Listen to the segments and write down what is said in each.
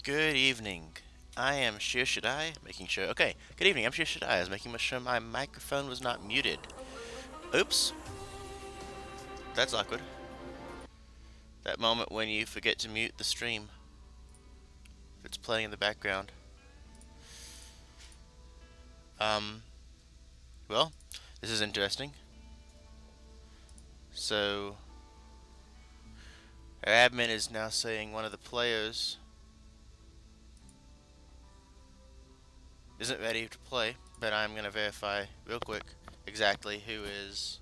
Good evening. I am Shir Shaddai, making sure. Okay, good evening. I'm Shir Shaddai. I was making sure my microphone was not muted. Oops, that's awkward. That moment when you forget to mute the stream if it's playing in the background. Um, well, this is interesting. So, our admin is now saying one of the players isn't ready to play, but I'm going to verify real quick exactly who is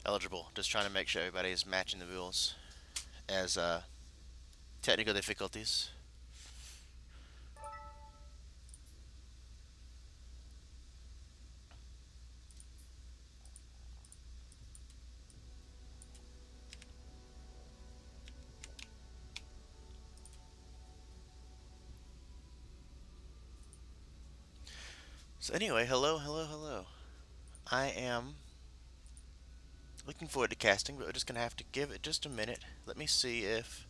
eligible. Just trying to make sure everybody is matching the rules as technical difficulties. So anyway, hello. I am looking forward to casting, but we're just going to have to give it just a minute. Let me see if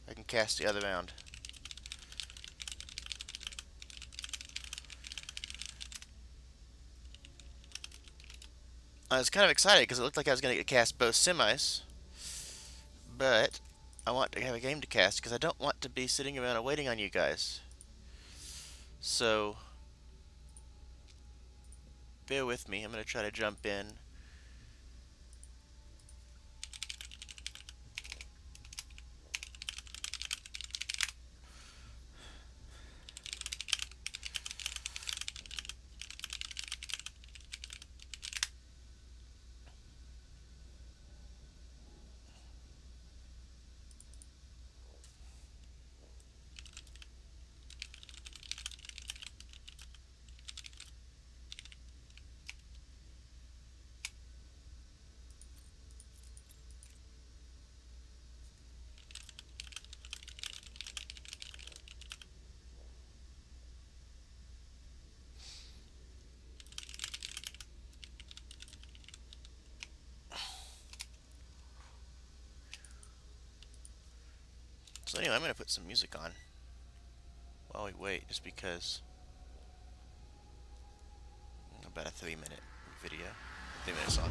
I can cast the other round. I was kind of excited because it looked like I was going to get cast both semis, but I want to have a game to cast because I don't want to be sitting around and waiting on you guys. So, bear with me. I'm going to try to jump in. So anyway, I'm going to put some music on while we wait, just because about a 3-minute video, 3-minute song.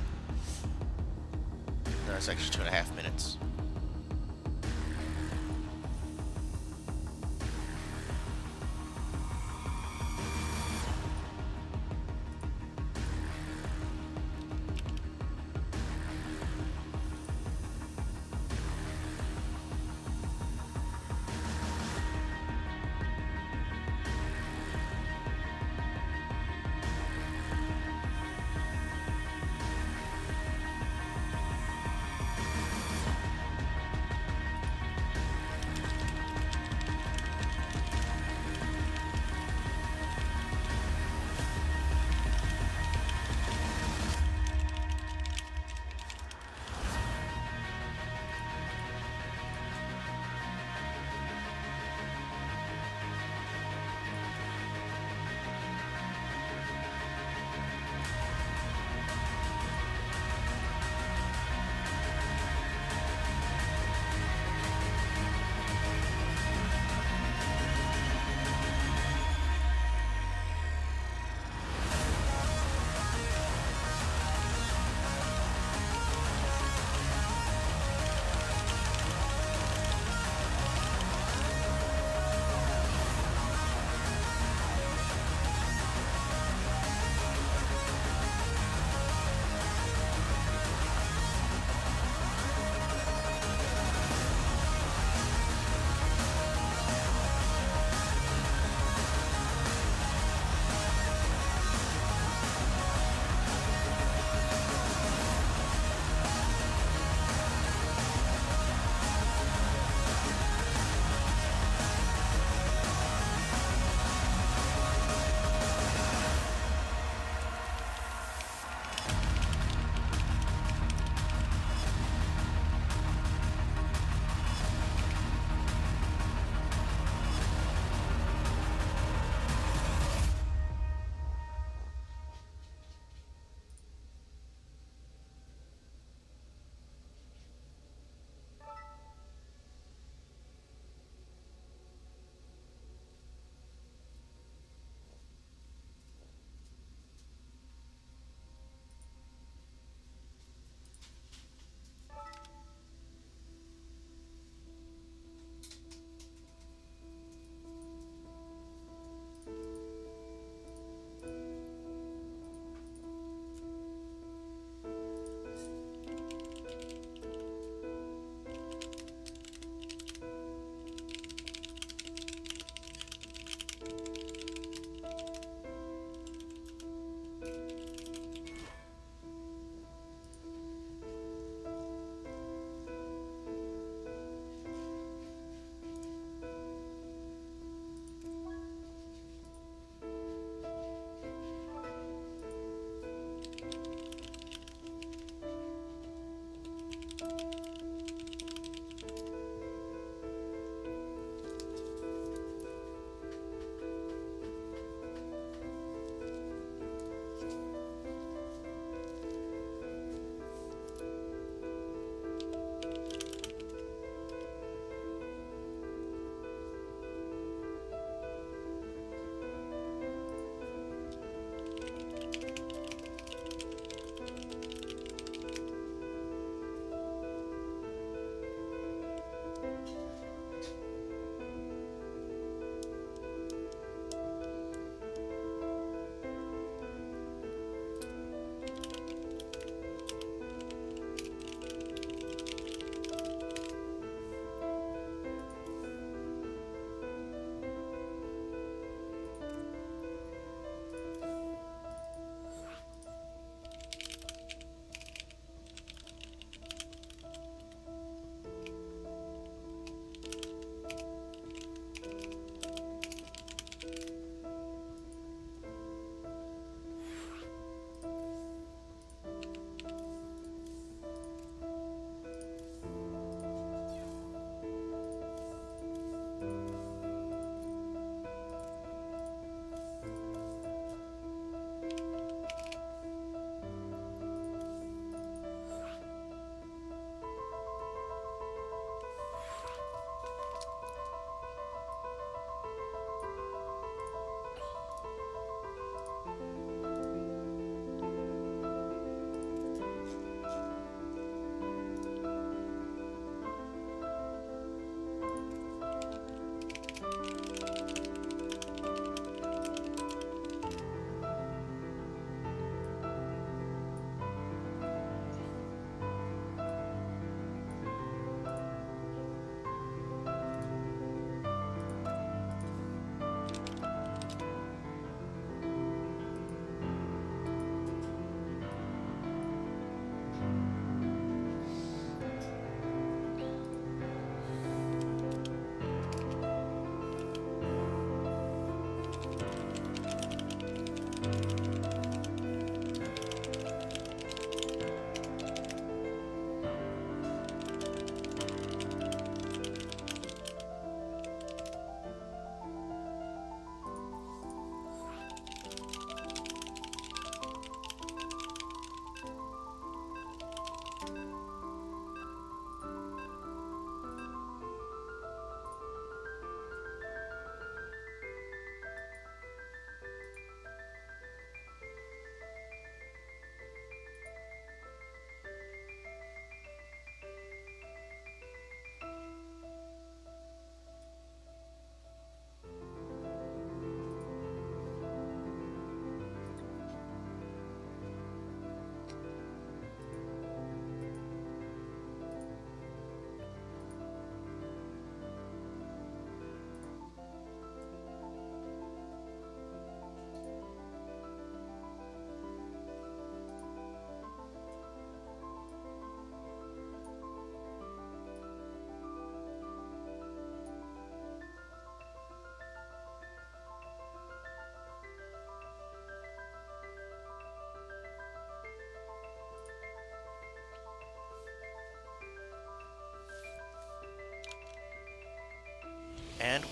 No, it's actually 2.5 minutes.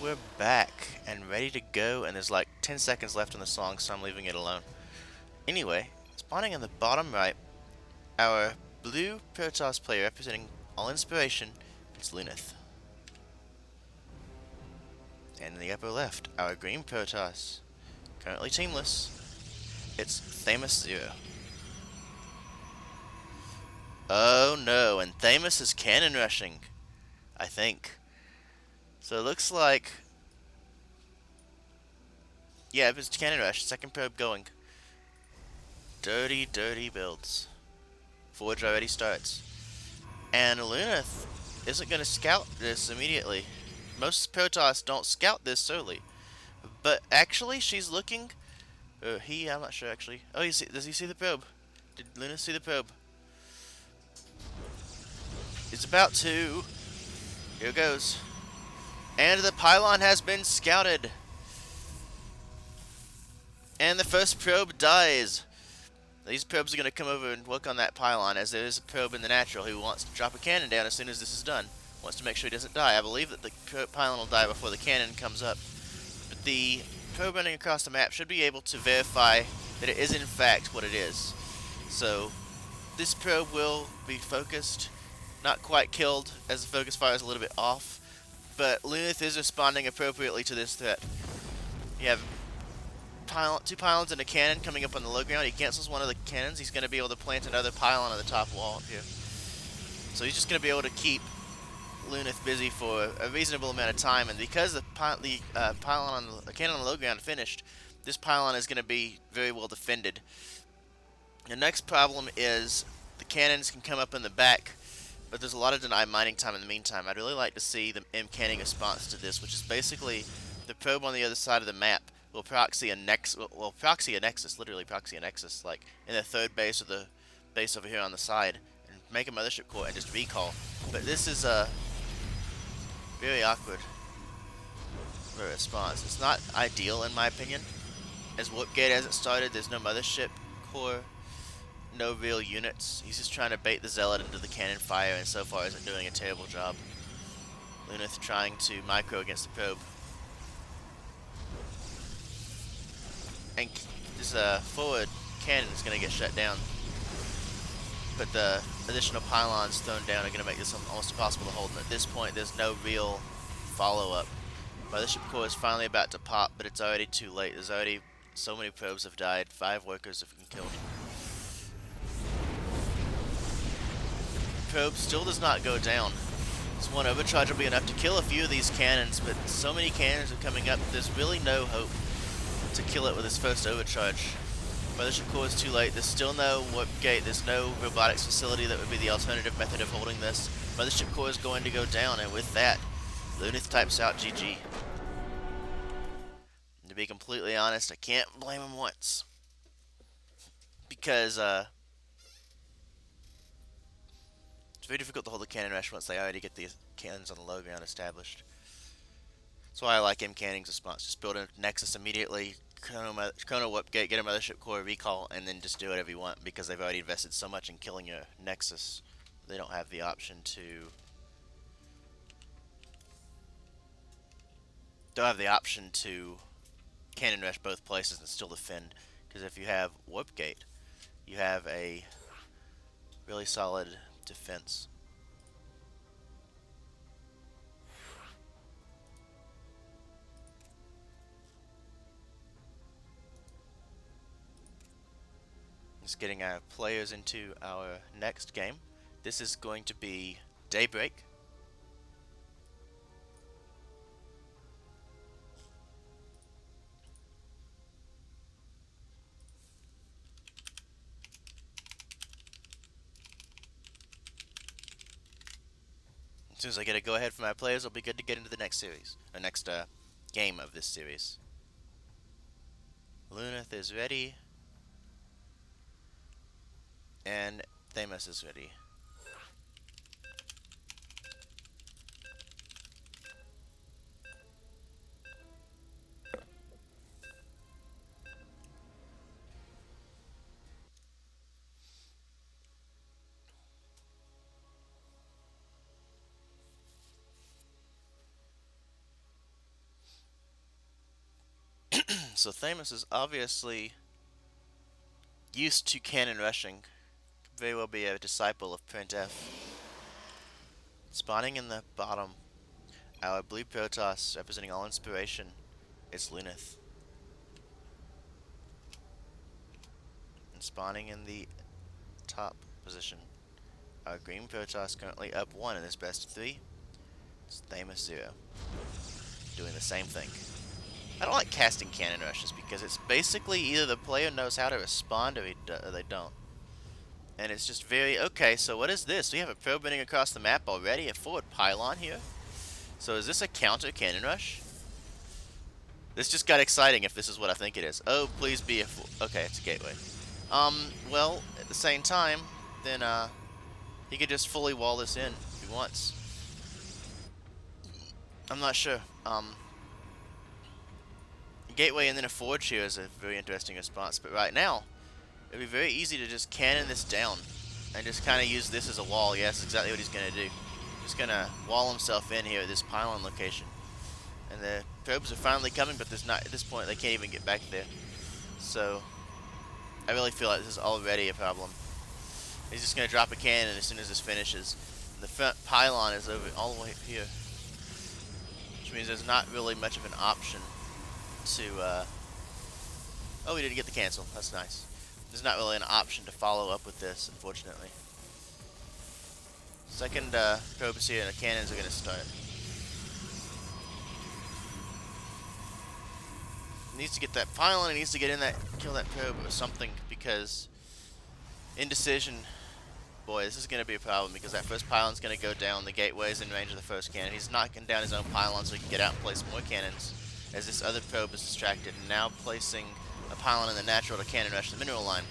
we're back and ready to go, and there's like 10 seconds left in the song, so I'm leaving it alone. Anyway, spawning in the bottom right, our blue Protoss player representing all inspiration, it's Luneth. And in the upper left, our green Protoss, currently teamless, it's Thamus Zero. Oh no, and Thamus is cannon rushing, I think. So it looks like, yeah, it's cannon rush, second probe going. Dirty, dirty builds. Forge already starts. And Luneth isn't going to scout this immediately. Most Protoss don't scout this early. But actually, she's looking. I'm not sure actually. Oh, does he see the probe? Did Luneth see the probe? He's about to. Here goes. And the pylon has been scouted. And the first probe dies. These probes are going to come over and work on that pylon, as there is a probe in the natural who wants to drop a cannon down as soon as this is done. Wants to make sure he doesn't die. I believe that the pylon will die before the cannon comes up. But the probe running across the map should be able to verify that it is in fact what it is. So this probe will be focused, not quite killed, as the focus fire is a little bit off. But Luneth is responding appropriately to this threat. You have two pylons and a cannon coming up on the low ground. He cancels one of the cannons. He's going to be able to plant another pylon on the top wall up here. So he's just going to be able to keep Luneth busy for a reasonable amount of time. And because the pylon on the cannon on the low ground finished, this pylon is going to be very well defended. The next problem is the cannons can come up in the back, but there's a lot of denied mining time in the meantime. I'd really like to see the M-canning response to this, which is basically the probe on the other side of the map will proxy a nexus, literally proxy a nexus, like in the third base or the base over here on the side, and make a mothership core and just recall. But this is very awkward for a response. It's not ideal in my opinion. As Warpgate hasn't started, there's no mothership core, no real units. He's just trying to bait the Zealot into the cannon fire, and so far isn't doing a terrible job. Luneth trying to micro against the probe. And this forward cannon is going to get shut down. But the additional pylons thrown down are going to make this almost impossible to hold. And at this point, there's no real follow-up. Mothership core is finally about to pop, but it's already too late. There's already so many probes have died. 5 workers have been killed. Probe still does not go down. This one overcharge will be enough to kill a few of these cannons, but so many cannons are coming up, there's really no hope to kill it with this first overcharge. Mothership core is too late. There's still no warp gate. There's no robotics facility that would be the alternative method of holding this. Mothership core is going to go down, and with that, Luneth types out GG. And to be completely honest, I can't blame him once. Because, it's very difficult to hold the cannon rush once they already get the cannons on the low ground established. That's why I like M-Canning's response. Just build a Nexus immediately, Chrono Warp Gate, get a Mothership Core recall, and then just do whatever you want, because they've already invested so much in killing your Nexus. They don't have the option to... cannon rush both places and still defend. Because if you have Warp Gate, you have a really solid defense. Just getting our players into our next game. This is going to be Daybreak. As soon as I get a go-ahead from my players, I'll be good to get into the next series, or next game of this series. Luneth is ready, and Thamus is ready. So Thamus is obviously used to cannon rushing. Could very well be a disciple of Printf. Spawning in the bottom, our blue Protoss representing all inspiration. It's Lunith. And spawning in the top position, our green Protoss currently up 1 in this best of 3. It's Thamus 0. Doing the same thing. I don't like casting cannon rushes because it's basically either the player knows how to respond or they don't. And it's just very, okay, so what is this? We have a probe running across the map already, a forward pylon here. So is this a counter cannon rush? This just got exciting if this is what I think it is. Oh, please be a okay, it's a gateway. Well, at the same time, then, he could just fully wall this in if he wants. I'm not sure. Gateway and then a forge here is a very interesting response, but right now, it'd be very easy to just cannon this down and just kind of use this as a wall. Yeah, that's exactly what he's going to do. Just going to wall himself in here at this pylon location. And the probes are finally coming, but there's not, at this point, they can't even get back there. So, I really feel like this is already a problem. He's just going to drop a cannon as soon as this finishes. And the front pylon is over all the way up here. Which means there's not really much of an option to, oh, we didn't get the cancel. That's nice. There's not really an option to follow up with this, unfortunately. Second probe is here, and the cannons are going to start. He needs to get that pylon, he needs to get in that, kill that probe or something, because indecision, boy, this is going to be a problem, because that first pylon's going to go down, the gateway's in range of the first cannon. He's knocking down his own pylon so he can get out and place more cannons, as this other probe is distracted, and now placing a pylon in the natural to cannon rush the mineral line,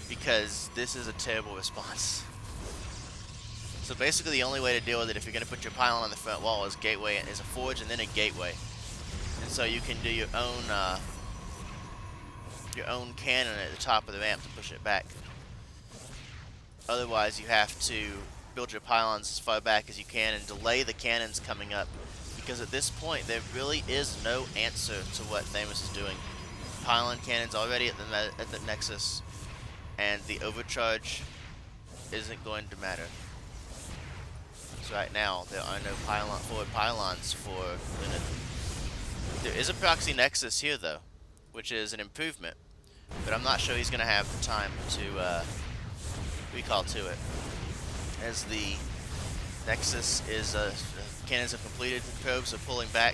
because this is a terrible response. So basically the only way to deal with it if you're going to put your pylon on the front wall is gateway, is a forge and then a gateway. And so you can do your own cannon at the top of the ramp to push it back. Otherwise you have to build your pylons as far back as you can and delay the cannons coming up. Because at this point, there really is no answer to what Thamus is doing. Pylon cannon's already at the nexus, and the overcharge isn't going to matter. So right now, there are no forward pylons for Lunith. There is a proxy nexus here, though, which is an improvement, but I'm not sure he's going to have the time to recall to it, as the nexus is cannons have completed, probes are pulling back,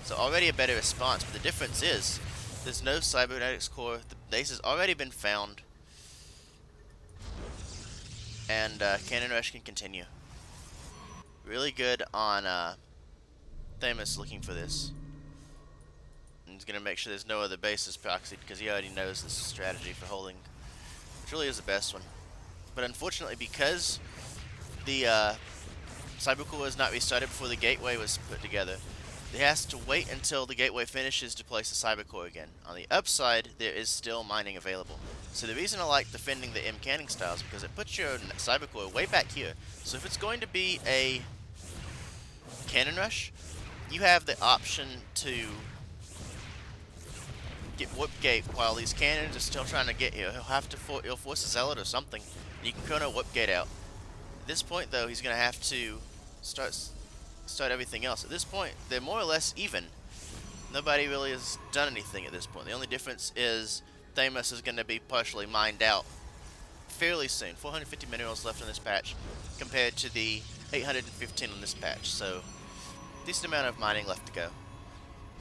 so already a better response, but the difference is there's no cybernetics core, the base has already been found, and cannon rush can continue. Really good on Thamus looking for this. And he's going to make sure there's no other bases proxied, because he already knows this strategy for holding, which really is the best one. But unfortunately, because the Cybercore is not restarted before the gateway was put together, he has to wait until the gateway finishes to place the Cybercore again. On the upside, there is still mining available. So the reason I like defending the M canning styles is because it puts your Cybercore way back here. So if it's going to be a cannon rush, you have the option to get warp gate while these cannons are still trying to get here. He'll force a zealot or something, and you can chrono warp gate out. At this point, though, he's going to have to start everything else. At this point, they're more or less even. Nobody really has done anything at this point. The only difference is Thamus is going to be partially mined out fairly soon. 450 minerals left on this patch compared to the 815 on this patch. So, decent amount of mining left to go.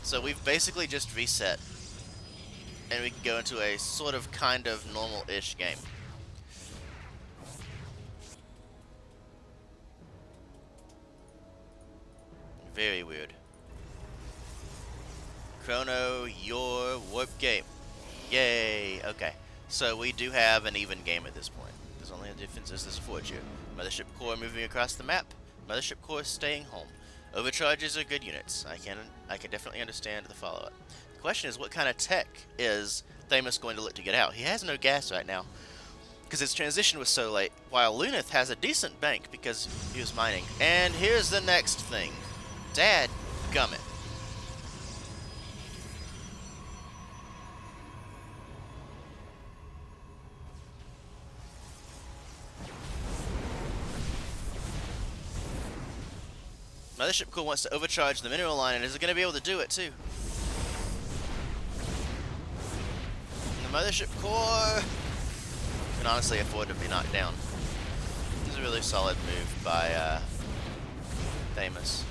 So we've basically just reset, and we can go into a sort of kind of normal-ish game. Very weird. Chrono, your warp gate. Yay! Okay. So we do have an even game at this point. There's only a difference is this forge here. Mothership core moving across the map. Mothership core staying home. Overcharges are good units. I can definitely understand the follow-up. The question is, what kind of tech is Thamus going to look to get out? He has no gas right now, because his transition was so late, while Lunith has a decent bank because he was mining. And here's the next thing. Dad gummit. Mothership Core wants to overcharge the mineral line, and is it going to be able to do it too? And the Mothership Core can honestly afford to be knocked down. This is a really solid move by Famous.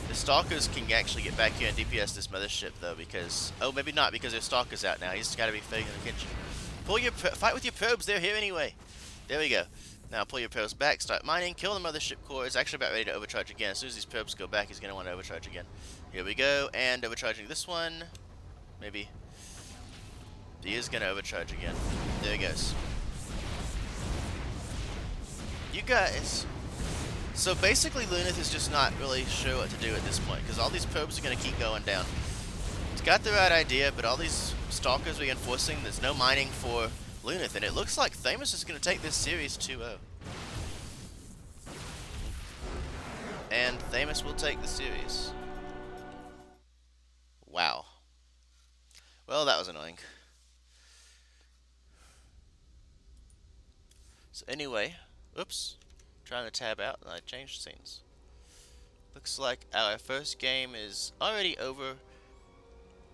The Stalkers can actually get back here and DPS this Mothership though, because maybe not, because their Stalker's out now. He's just got to be fitting in the kitchen. Pull your fight with your probes. They're here anyway. There we go. Now pull your probes back, start mining, kill the Mothership Core. It's actually about ready to overcharge again. As soon as these probes go back, he's going to want to overcharge again. Here we go, and overcharging this one. Maybe. He is going to overcharge again. There he goes. You guys. So basically Lunith is just not really sure what to do at this point, because all these probes are going to keep going down. It's got the right idea, but all these Stalkers reinforcing, there's no mining for Lunith, and it looks like Thamus is going to take this series 2-0. And Thamus will take the series. Wow. Well, that was annoying. So anyway, oops, trying to tab out and I changed scenes. Looks like our first game is already over,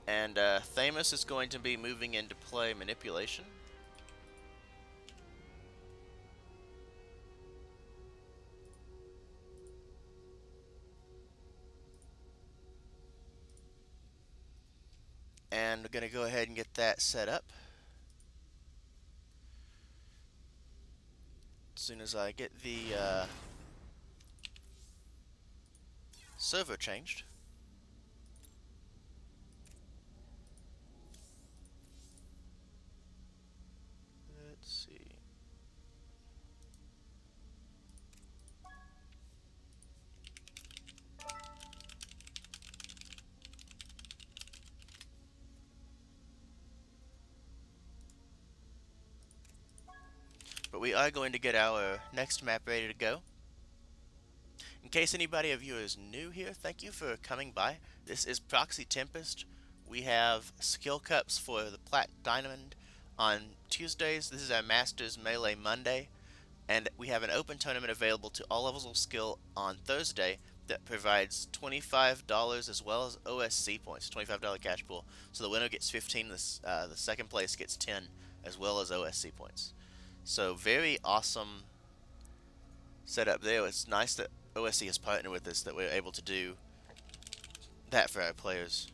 and Thamus is going to be moving into play manipulation. And we're going to go ahead and get that set up. As soon as I get the server changed. Let's see. But we are going to get our next map ready to go. In case anybody of you is new here, thank you for coming by. This is Proxy Tempest. We have skill cups for the Plat Diamond on Tuesdays. This is our Masters Melee Monday. And we have an open tournament available to all levels of skill on Thursday that provides $25 as well as OSC points, $25 cash pool. So the winner gets 15, the second place gets 10, as well as OSC points. So very awesome setup there. It's nice that OSC has partnered with us, that we're able to do that for our players.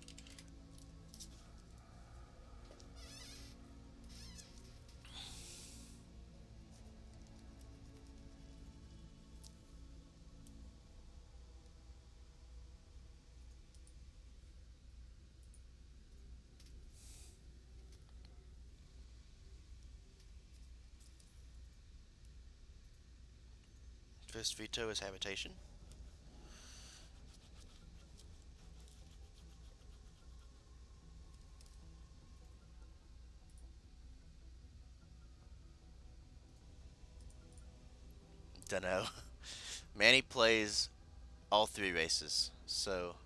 First veto is habitation. Dunno. Manny plays all 3 races, so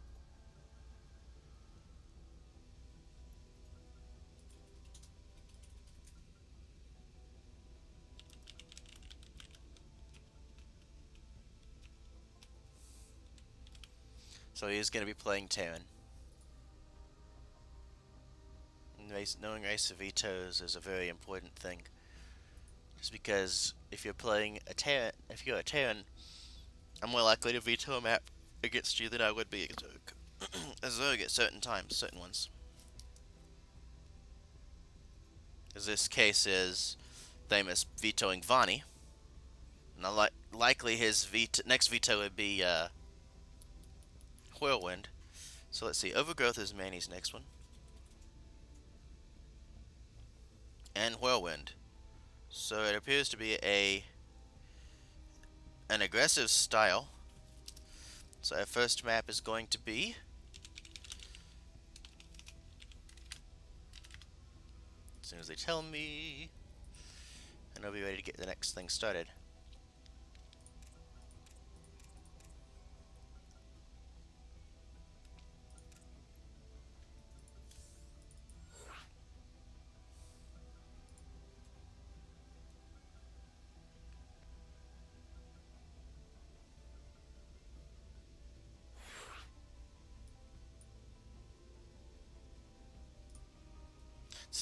he is going to be playing Terran. Knowing race of vetoes is a very important thing. Just because if you're playing a Terran, if you're a Terran, I'm more likely to veto a map against you than I would be a Zerg at certain times, certain ones. As this case is Thamus vetoing Vani. Now, likely his next veto would be Whirlwind. So let's see, Overgrowth is Manny's next one. And Whirlwind. So it appears to be an aggressive style. So our first map is going to be as soon as they tell me, and I'll be ready to get the next thing started.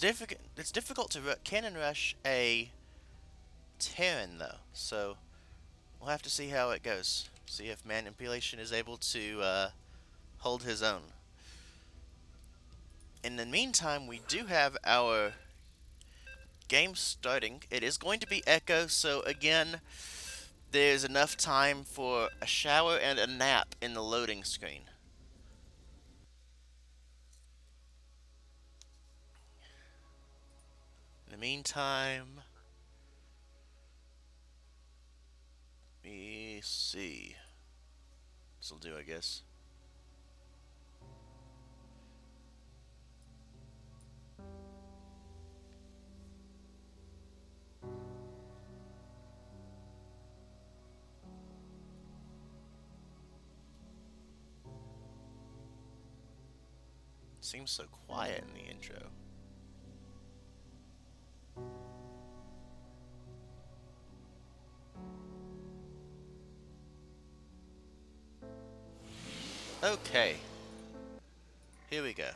difficult. It's difficult to cannon rush a Terran though, so we'll have to see how it goes. See if manipulation is able to hold his own. In the meantime, we do have our game starting. It is going to be Echo, so again, there's enough time for a shower and a nap in the loading screen. In the meantime, let me see. This'll do, I guess. Seems so quiet in the intro. Okay. Here we go.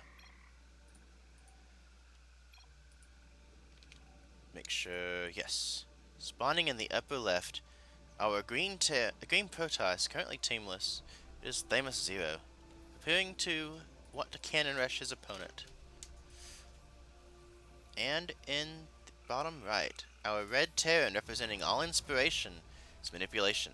Make sure, yes. Spawning in the upper left, our green Protoss, currently teamless, is Thamus 0, appearing to want to cannon rush his opponent. And in the bottom right, our red Terran representing all inspiration is manipulation.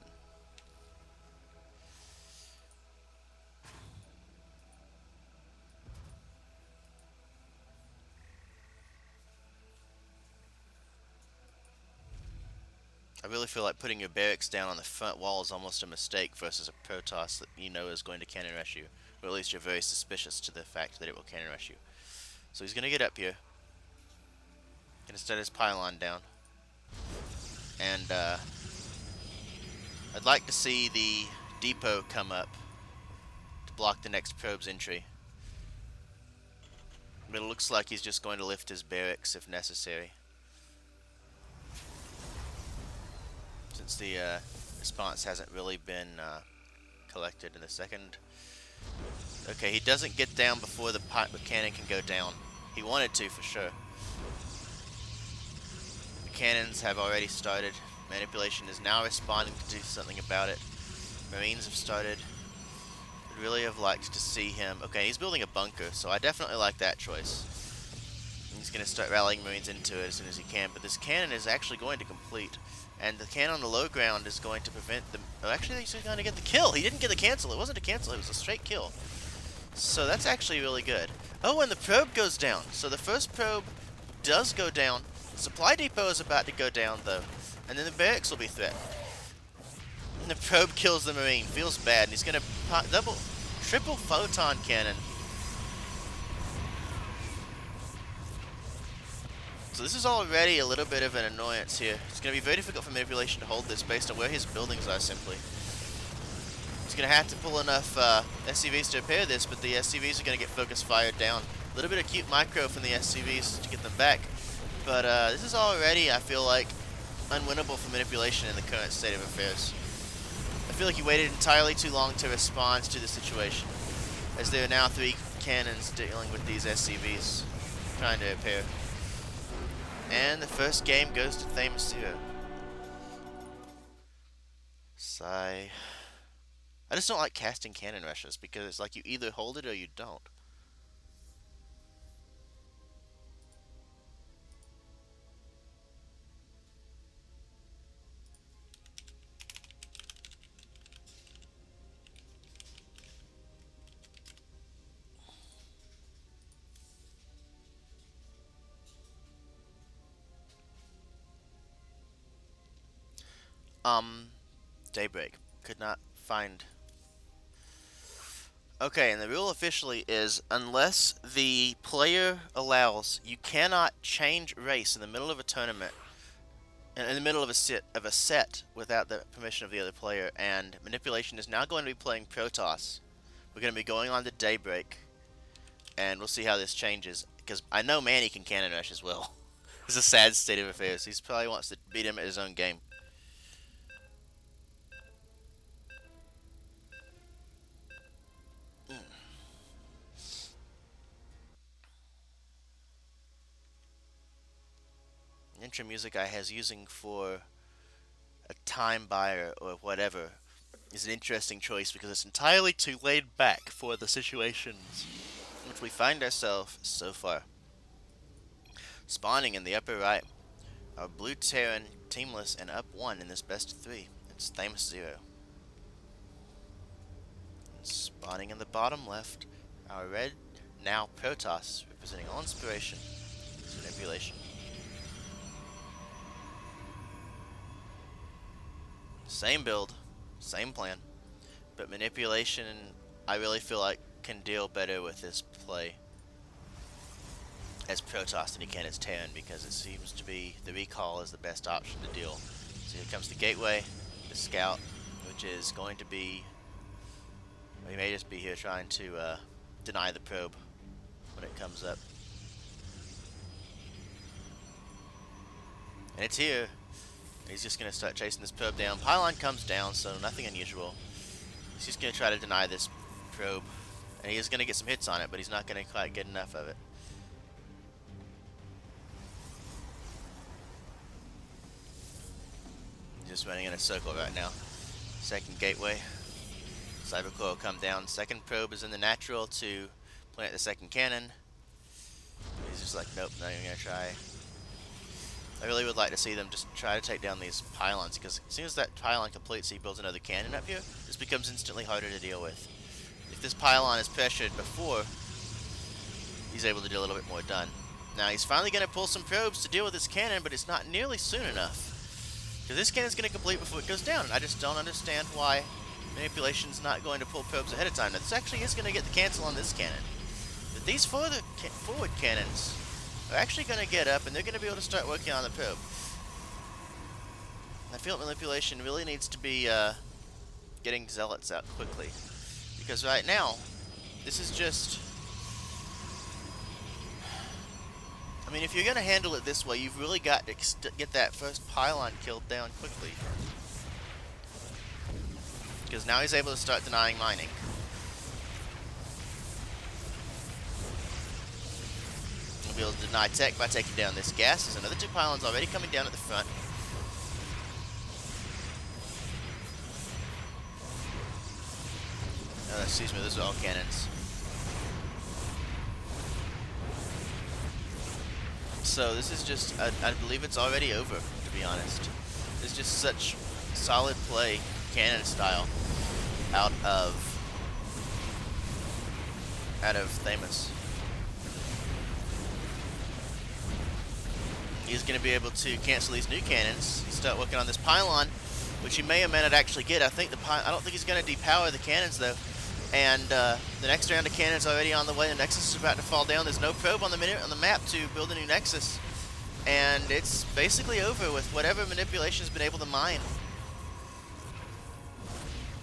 I really feel like putting your barracks down on the front wall is almost a mistake versus a Protoss that you know is going to cannon rush you. Or at least you're very suspicious to the fact that it will cannon rush you. So he's going to get up here. Gonna set his pylon down. And I'd like to see the depot come up to block the next probe's entry. But it looks like he's just going to lift his barracks if necessary. Since the response hasn't really been collected in the second. Okay, he doesn't get down before the cannon can go down. He wanted to, for sure. The cannons have already started. Manipulation is now responding to do something about it. Marines have started. I'd really have liked to see him. Okay, he's building a bunker, so I definitely like that choice. He's going to start rallying Marines into it as soon as he can, but this cannon is actually going to complete. And the cannon on the low ground is going to prevent them. Oh, actually, he's going to get the kill. He didn't get the cancel. It wasn't a cancel. It was a straight kill. So that's actually really good. Oh, and the probe goes down. So the first probe does go down. The supply depot is about to go down, though. And then the barracks will be threatened. And the probe kills the Marine. Feels bad. And he's going to triple photon cannon. So this is already a little bit of an annoyance here. It's going to be very difficult for manipulation to hold this based on where his buildings are, simply. He's going to have to pull enough SCVs to repair this, but the SCVs are going to get focus fired down. A little bit of cute micro from the SCVs to get them back. But this is already, I feel like, unwinnable for manipulation in the current state of affairs. I feel like he waited entirely too long to respond to the situation, as there are now 3 cannons dealing with these SCVs, trying to repair. And the first game goes to Thamus 0. Sigh. I just don't like casting cannon rushes because it's like you either hold it or you don't. Daybreak. Could not find. Okay, and the rule officially is unless the player allows, you cannot change race in the middle of a tournament, in the middle of a set without the permission of the other player. And manipulation is now going to be playing Protoss. We're going to be going on to Daybreak, and we'll see how this changes. Because I know Manny can cannon rush as well. It's a sad state of affairs. He probably wants to beat him at his own game. intro music I was using for a time buyer or whatever is an interesting choice because it's entirely too laid back for the situations in which we find ourselves so far. Spawning in the upper right are Blue Terran, Teamless, and up 1 in this best of 3. It's Thamus 0. And spawning in the bottom left are Red, now Protoss, representing all inspiration, manipulation. Same build, same plan, but manipulation I really feel like can deal better with this play as Protoss than he can as Terran, because it seems to be the recall is the best option to deal. So here comes the Gateway, the Scout, which is going to be, well, he may just be here trying to deny the probe when it comes up. And it's here. He's just going to start chasing this probe down. Pylon comes down, so nothing unusual. He's just going to try to deny this probe. And he is going to get some hits on it, but he's not going to quite get enough of it. He's just running in a circle right now. Second gateway. Cybercore will come down. Second probe is in the natural to plant the second cannon. He's just like, nope, not even going to try. I really would like to see them just try to take down these pylons, because as soon as that pylon completes, he builds another cannon up here. This becomes instantly harder to deal with. If this pylon is pressured before, he's able to do a little bit more done. Now he's finally going to pull some probes to deal with this cannon, but it's not nearly soon enough. Because this cannon's going to complete before it goes down, and I just don't understand why manipulation's not going to pull probes ahead of time. Now this actually is going to get the cancel on this cannon. But these forward cannons are actually going to get up, and they're going to be able to start working on the probe. I feel manipulation really needs to be getting zealots out quickly. Because right now, this is just... I mean, if you're going to handle it this way, you've really got to get that first pylon killed down quickly. Because now he's able to start denying mining. We'll be able to deny tech by taking down this gas. There's another two pylons already coming down at the front. Oh, excuse me, those are all cannons. So this is just, I believe it's already over, to be honest. It's just such solid play, cannon style, out of Thamus. He's going to be able to cancel these new cannons, start working on this pylon, which he may or may not actually get. I don't think he's going to depower the cannons though. And the next round of cannons already on the way. The Nexus is about to fall down. There's no probe on the map to build a new Nexus, and it's basically over with whatever manipulation's been able to mine.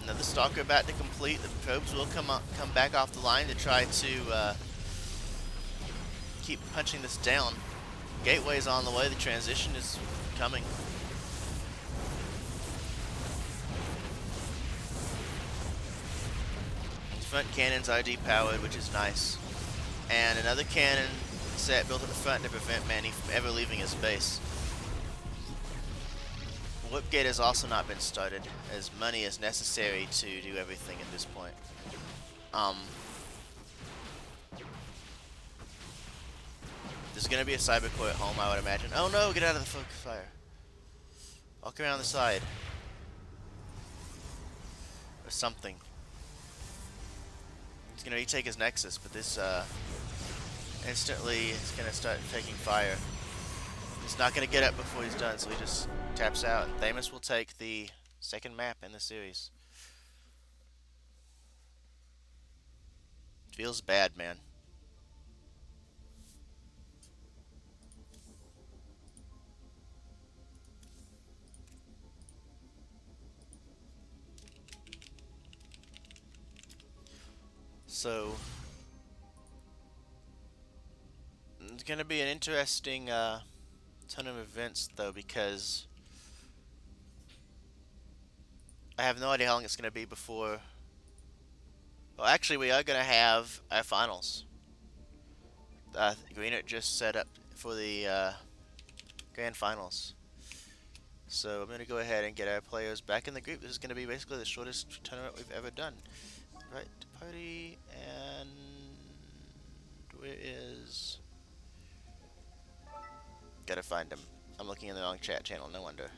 Another Stalker about to complete. The probes will come back off the line to try to keep punching this down. Gateway's on the way. The transition is coming. Front cannons are depowered, which is nice. And another cannon set built at the front to prevent Manny from ever leaving his base. Whipgate has also not been started, as money is necessary to do everything at this point. There's going to be a Cybercore at home, I would imagine. Oh no, get out of the fire. Walk around the side. Or something. He's going to retake his Nexus, but this instantly is going to start taking fire. He's not going to get up before he's done, so he just taps out. And Thamus will take the second map in the series. Feels bad, man. So it's going to be an interesting ton of events, though, because I have no idea how long it's going to be before. Well, actually, we are going to have our finals. Greenert just set up for the Grand Finals. So I'm going to go ahead and get our players back in the group. This is going to be basically the shortest tournament we've ever done. Right, party, and where is... Gotta find him. I'm looking in the wrong chat channel, no wonder.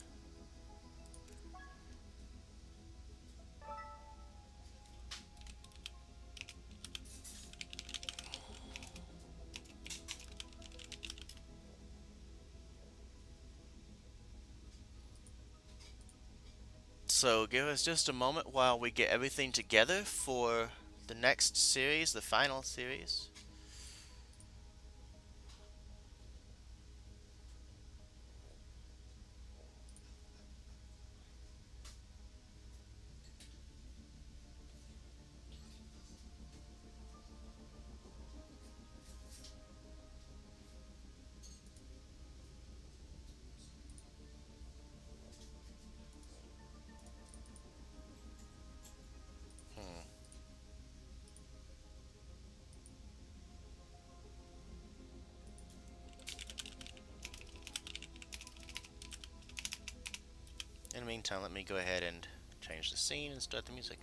So give us just a moment while we get everything together for the next series, the final series. Hmm. In the meantime, let me go ahead and change the scene and start the music.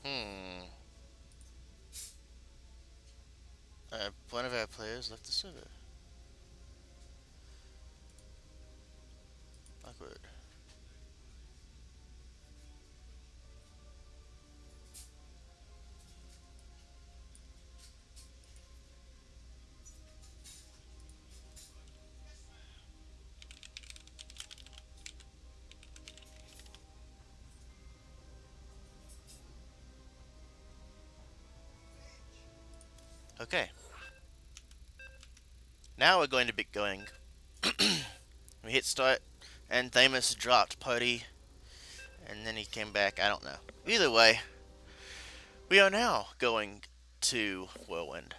Hmm. One of our players left the server. Awkward. Okay. Now we're going to be going. We hit start, and Thamus dropped party, and then he came back. I don't know. Either way, we are now going to Whirlwind.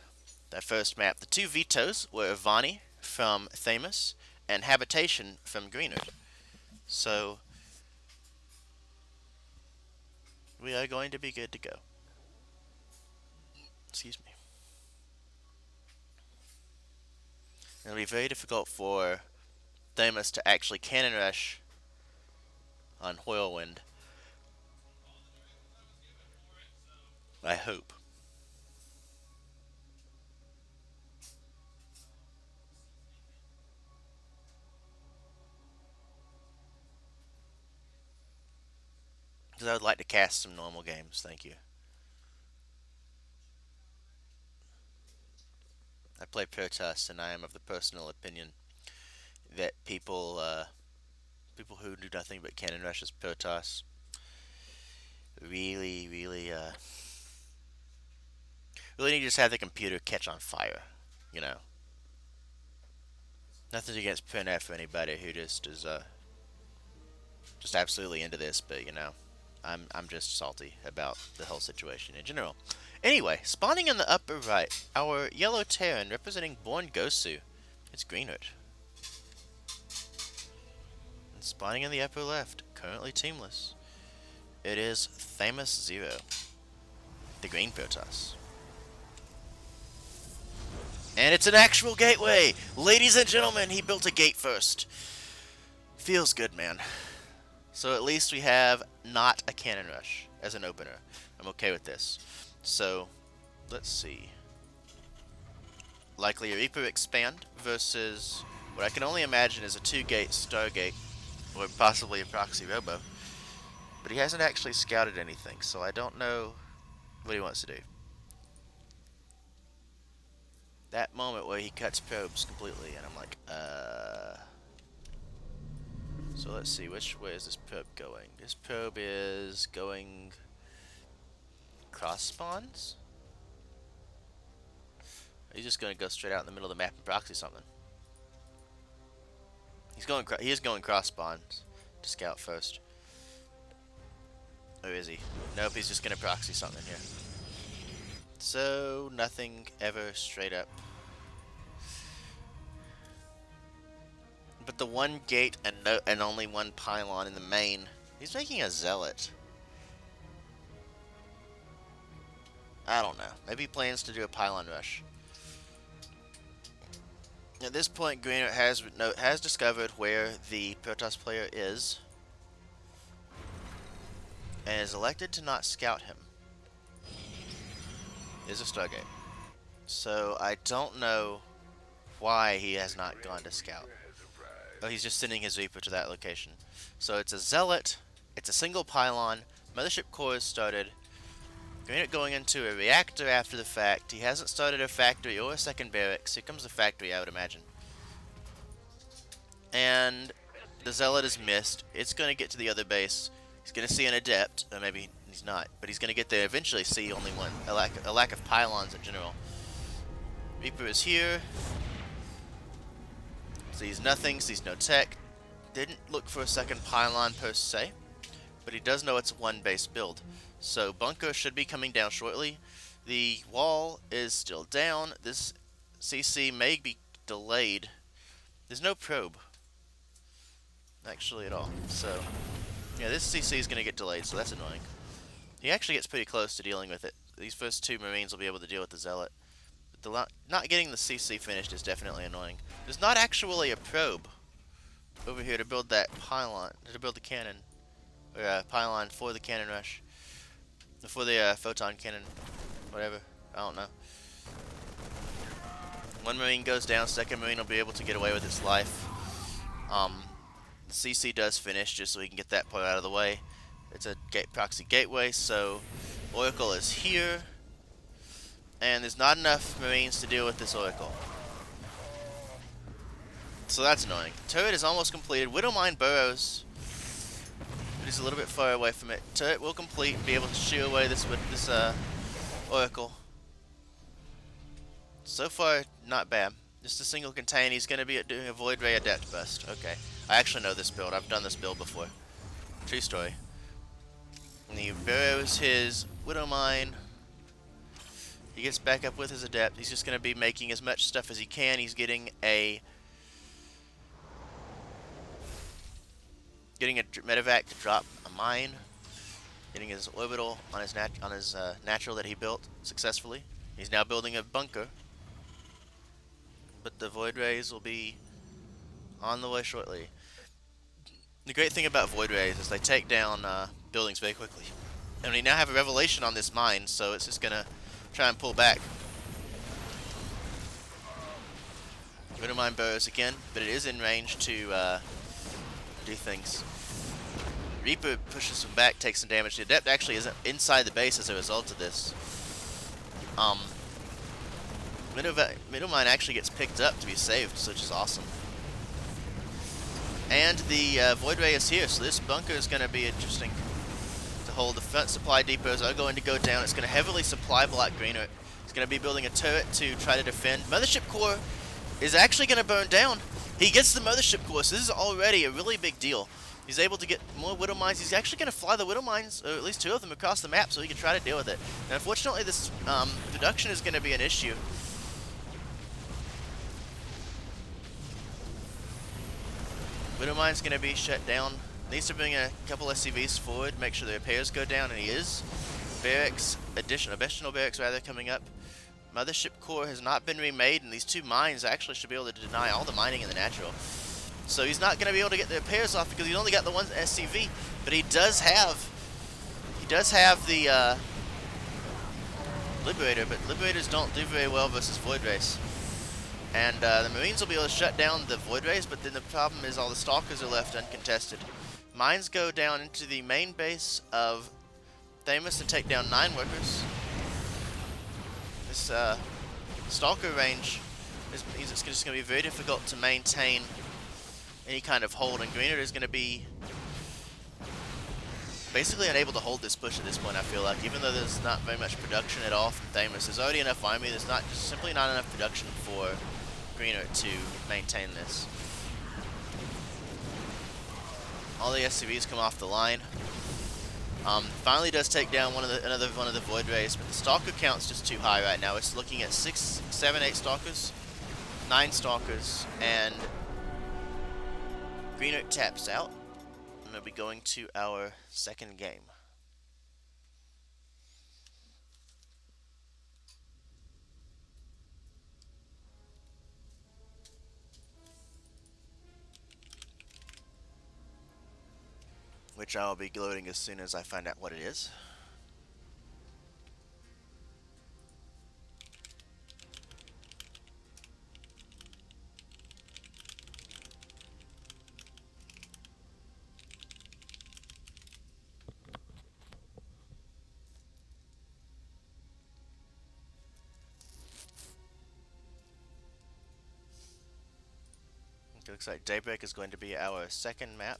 That first map, the two vetoes were Vani from Thamus and Habitation from Greenard. So we are going to be good to go. Excuse me. It'll be very difficult for Thamus to actually cannon rush on Whirlwind. I hope. Because I would like to cast some normal games, thank you. I play Protoss, and I am of the personal opinion that people who do nothing but cannon rushes Protoss really need to just have the computer catch on fire. You know, nothing against PNF or anybody who just is just absolutely into this, but I'm just salty about the whole situation in general. Anyway, spawning in the upper right, our yellow Terran representing Born Gosu. It's Greenwood. And spawning in the upper left, currently teamless, it is Thamus Zero, the green Protoss. And it's an actual gateway! Ladies and gentlemen, he built a gate first. Feels good, man. So at least we have not a cannon rush as an opener. I'm okay with this. So, let's see. Likely a Reaper expand versus what I can only imagine is a 2-gate Stargate, or possibly a Proxy Robo. But he hasn't actually scouted anything, so I don't know what he wants to do. That moment where he cuts probes completely, and I'm like, So let's see, which way is this probe going? This probe is going cross spawns? He's just going to go straight out in the middle of the map and proxy something. He is going cross spawns to scout first. Or is he? Nope, he's just going to proxy something here. So, nothing ever straight up. But the one gate and only one pylon in the main, he's making a zealot. I don't know. Maybe he plans to do a pylon rush. At this point, Greener has discovered where the Protoss player is, and is elected to not scout him. Is a Stargate. So I don't know why he has not gone to scout. Oh, he's just sending his Reaper to that location. So it's a zealot. It's a single pylon. Mothership core is started. Greener going into a reactor after the fact. He hasn't started a factory or a second barracks. Here comes the factory, I would imagine. And the zealot is missed. It's going to get to the other base. He's going to see an adept, or maybe he's not, but he's going to get there eventually. See only one, a lack of pylons in general. Reaper is here. Sees nothing. Sees no tech. Didn't look for a second pylon per se, but he does know it's a one-base build. So bunker should be coming down shortly. The wall is still down. This CC may be delayed. There's no probe, actually, at all. So, yeah, this CC is going to get delayed, so that's annoying. He actually gets pretty close to dealing with it. These first two Marines will be able to deal with the Zealot. But not getting the CC finished is definitely annoying. There's not actually a probe over here to build that pylon, to build the cannon, or pylon for the cannon rush. For the photon cannon, whatever, I don't know. One Marine goes down, second Marine will be able to get away with its life. The CC does finish, just so we can get that part out of the way. It's a proxy gateway, so Oracle is here. And there's not enough Marines to deal with this Oracle. So that's annoying. Turret is almost completed. Widowmine burrows. He's a little bit far away from it. Turret will complete and be able to shoo away this Oracle. So far, not bad. Just a single contain. He's going to be doing a Void Ray Adept Bust. Okay. I actually know this build. I've done this build before. True story. And he burrows his Widowmine. He gets back up with his Adept. He's just going to be making as much stuff as he can. He's getting a medevac to drop a mine, getting his orbital on his natural that he built successfully. He's now building a bunker, but the Void Rays will be on the way shortly. The great thing about Void Rays is they take down buildings very quickly. And we now have a revelation on this mine, so it's just gonna try and pull back. Widow Mine burrows again, but it is in range to do things. Reaper pushes him back, takes some damage. The Adept actually isn't inside the base as a result of this. Middle Mine actually gets picked up to be saved, which is awesome. And the Void Ray is here, so this bunker is going to be interesting to hold. The front supply depots are going to go down. It's going to heavily supply block Greener. It's going to be building a turret to try to defend. Mothership Core is actually going to burn down. He gets the Mothership Core, so this is already a really big deal. He's able to get more Widow Mines. He's actually going to fly the Widow Mines, or at least 2 of them, across the map so he can try to deal with it. And unfortunately, this production is going to be an issue. Widow Mine's going to be shut down. Needs to bring a couple SCVs forward, make sure the repairs go down, and he is. Additional barracks rather, coming up. Mothership Core has not been remade, and these 2 mines actually should be able to deny all the mining in the natural. So he's not going to be able to get the repairs off because he's only got the one SCV, but he does have the Liberator, but Liberators don't do very well versus Void Rays. And the Marines will be able to shut down the Void Rays, but then the problem is all the Stalkers are left uncontested. Mines go down into the main base of Tempest and take down 9 workers. This Stalker range means it's just going to be very difficult to maintain any kind of hold, and Greener is going to be basically unable to hold this push at this point, I feel like. Even though there's not very much production at all from Thamus, there's already enough army, there's simply not enough production for Greener to maintain this. All the SCVs come off the line. Finally does take down another one of the Void Rays, but the Stalker count's just too high right now. It's looking at 6, 7, 8 Stalkers, 9 Stalkers, and Greener taps out. And we'll be going to our second game. Which I will be loading as soon as I find out what it is. It looks like Daybreak is going to be our second map.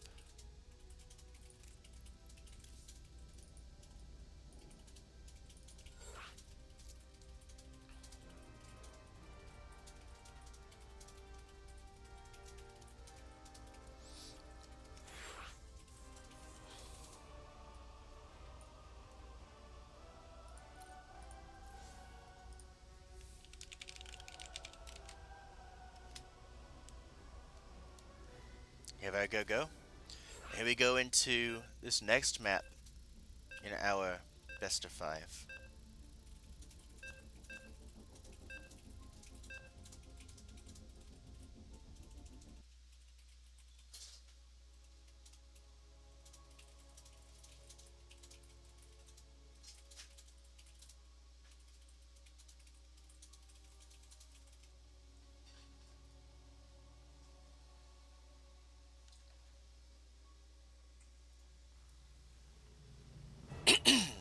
Here I go. Here we go into this next map in our best of 5.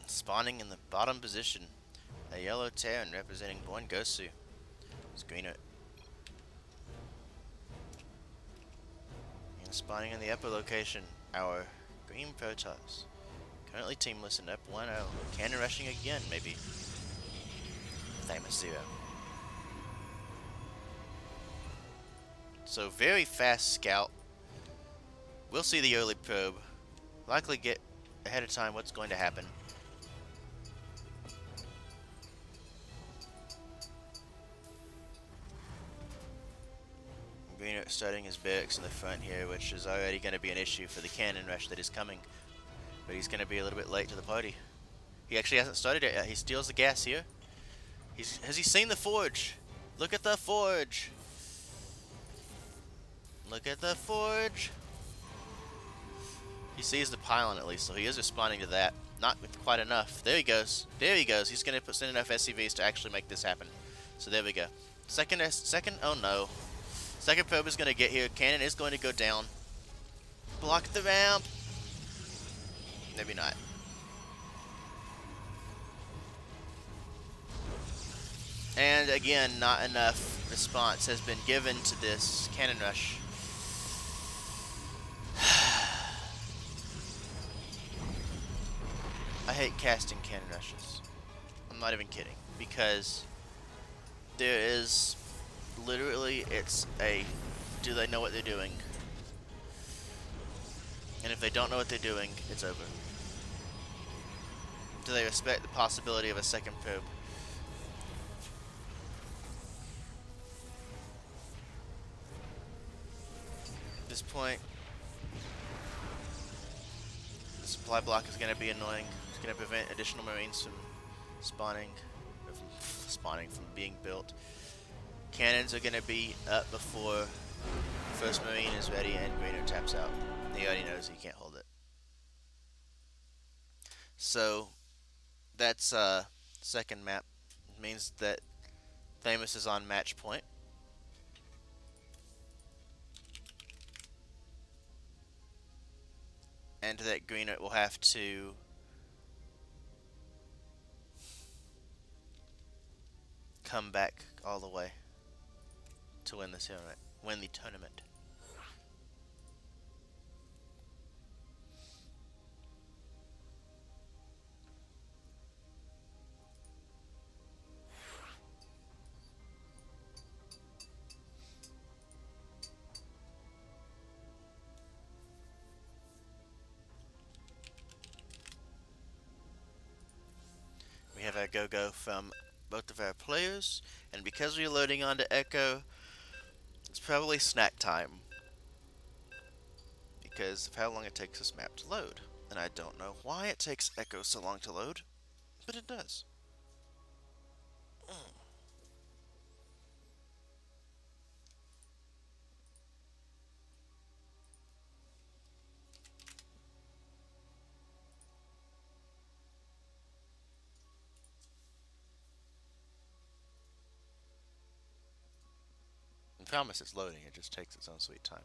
Spawning in the bottom position, a yellow Terran representing Born Gosu. It's Greener. And spawning in the upper location, our green Protoss. Currently teamless and up 1-0. Cannon rushing again, maybe. Thamus 0. So very fast scout. We'll see the early probe. Likely get ahead of time what's going to happen. Greener starting his barracks in the front here, which is already going to be an issue for the cannon rush that is coming. But he's going to be a little bit late to the party. He actually hasn't started it yet. He steals the gas here. Has he seen the forge? Look at the forge. Look at the forge. He sees the pylon at least, so he is responding to that. Not with quite enough. There he goes. There he goes. He's going to send enough SCVs to actually make this happen. So there we go. Second, oh no. Second probe is going to get here. Cannon is going to go down. Block the ramp. Maybe not. And again, not enough response has been given to this cannon rush. I hate casting cannon rushes. I'm not even kidding. Because there is literally, it's a, do they know what they're doing? And if they don't know what they're doing, it's over. Do they respect the possibility of a second probe? At this point, the supply block is going to be annoying. It's going to prevent additional Marines from spawning, from being built. Cannons are going to be up before first Marine is ready and Greener taps out. He already knows he can't hold it. So that's second map. It means that Thamus is on match point. And that Greener will have to come back all the way to win the tournament. We have our go-go from both of our players, and because we're loading onto Echo, it's probably snack time because of how long it takes this map to load. And I don't know why it takes Echo so long to load, but it does. I promise it's loading, it just takes its own sweet time.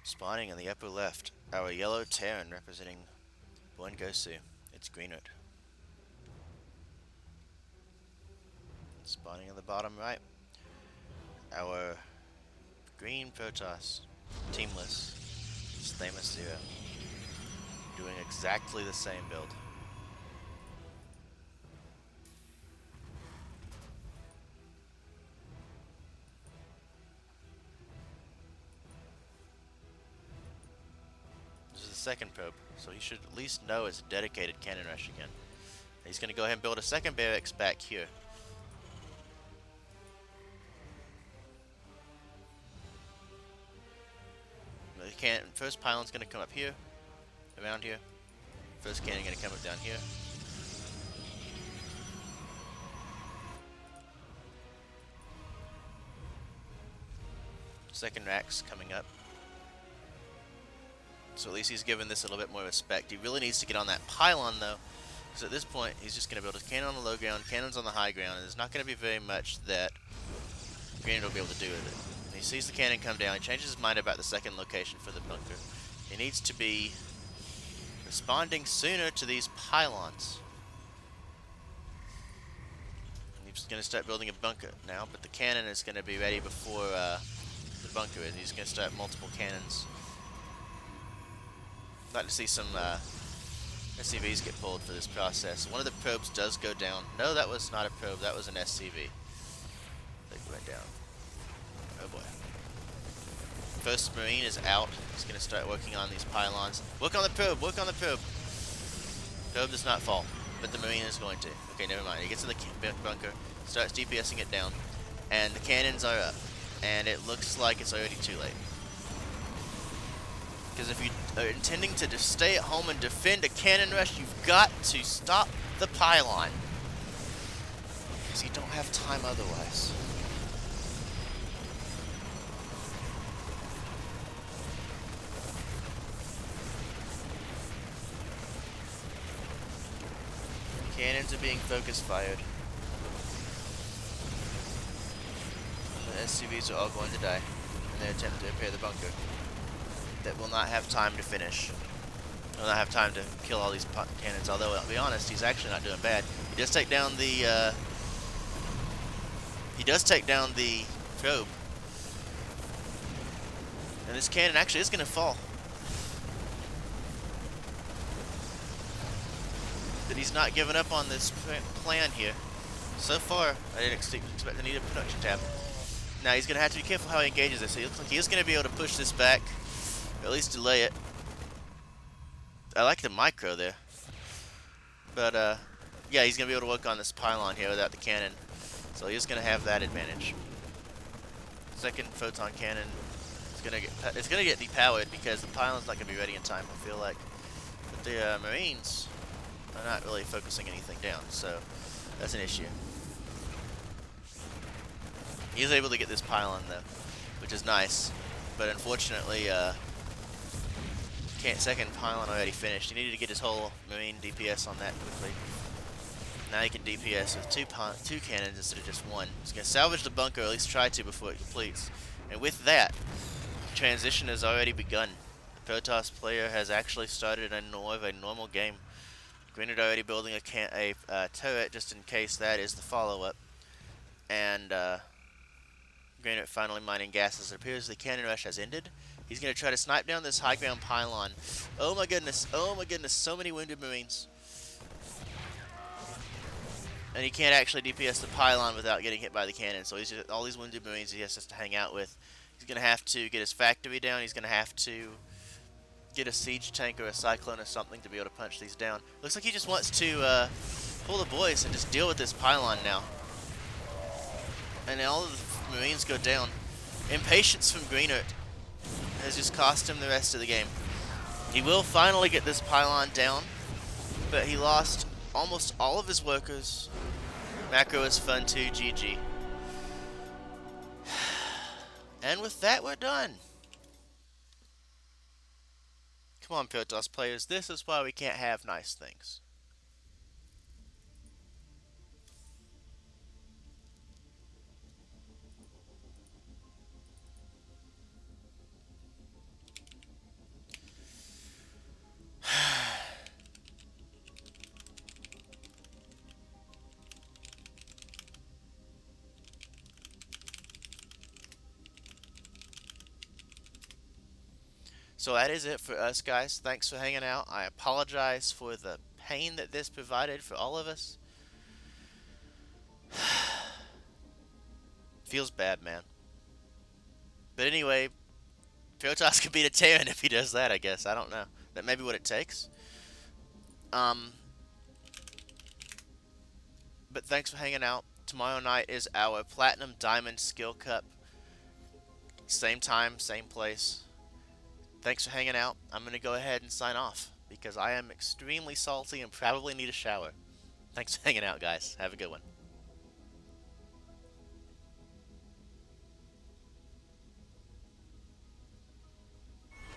Spawning in the upper left, our yellow Terran representing Buengosu. It's Greenwood. Spawning in the bottom right, our green Protoss, teamless, it's Thamus 0, doing exactly the same build. This is the second probe, so he should at least know it's a dedicated cannon rush again. He's going to go ahead and build a second barracks back here. First pylon's going to come up here, around here. First cannon going to come up down here. Second rack's coming up. So at least he's given this a little bit more respect. He really needs to get on that pylon though, because at this point he's just going to build a cannon on the low ground, cannons on the high ground, and there's not going to be very much that Greenwood will be able to do with it. He sees the cannon come down, he changes his mind about the second location for the bunker. He needs to be responding sooner to these pylons. He's going to start building a bunker now, but the cannon is going to be ready before the bunker is. He's going to start multiple cannons. I'd like to see some SCVs get pulled for this process. One of the probes does go down. No, that was not a probe, that was an SCV. They went down. Oh boy. First Marine is out. He's going to start working on these pylons. Work on the probe! Work on the probe! Probe does not fall, but the Marine is going to. Okay, never mind. He gets in the bunker, starts DPSing it down, and the cannons are up. and it looks like it's already too late. Because if you are intending to just stay at home and defend a cannon rush, you've got to stop the pylon. Because you don't have time otherwise. Cannons are being focus fired. The SCVs are all going to die in their attempt to repair the bunker. That will not have time to finish. Will not have time to kill all these cannons. Although, I'll be honest, he's actually not doing bad. He does take down the. He does take down the probe, and this cannon actually is going to fall. That he's not giving up on this plan here. So far, I didn't expect to need a production tab. Now he's going to have to be careful how he engages this. He looks like he is going to be able to push this back, or at least delay it. I like the micro there. But, yeah, he's going to be able to work on this pylon here without the cannon. So he's going to have that advantage. Second photon cannon is going to get depowered because the pylon's not going to be ready in time, I feel like. But the Marines are not really focusing anything down, so that's an issue. He's able to get this pylon though, which is nice, but unfortunately, second pylon already finished. He needed to get his whole Marine DPS on that quickly. Now he can DPS with two cannons instead of just one. He's going to salvage the bunker, or at least try to before it completes. And with that, transition has already begun. The Protoss player has actually started a normal game. Greenard already building a turret just in case that is the follow-up. And Greenard finally mining gases. It appears the cannon rush has ended. He's going to try to snipe down this high ground pylon. Oh my goodness, so many wounded Marines. And he can't actually DPS the pylon without getting hit by the cannon. So he's just, all these wounded Marines he has to hang out with. He's going to have to get his factory down. He's going to have to get a siege tank or a cyclone or something to be able to punch these down. Looks like he just wants to pull the boys and just deal with this pylon now. And all of the Marines go down. Impatience from Greenert has just cost him the rest of the game. He will finally get this pylon down, but he lost almost all of his workers. Macro is fun too, GG. And with that, we're done. Come on, Protoss players, this is why we can't have nice things. So that is it for us, guys. Thanks for hanging out. I apologize for the pain that this provided for all of us. Feels bad, man. But anyway, Protoss could beat a Terran if he does that, I guess. I don't know. That may be what it takes. But thanks for hanging out. Tomorrow night is our Platinum Diamond Skill Cup. Same time, same place. Thanks for hanging out. I'm going to go ahead and sign off because I am extremely salty and probably need a shower. Thanks for hanging out, guys. Have a good one.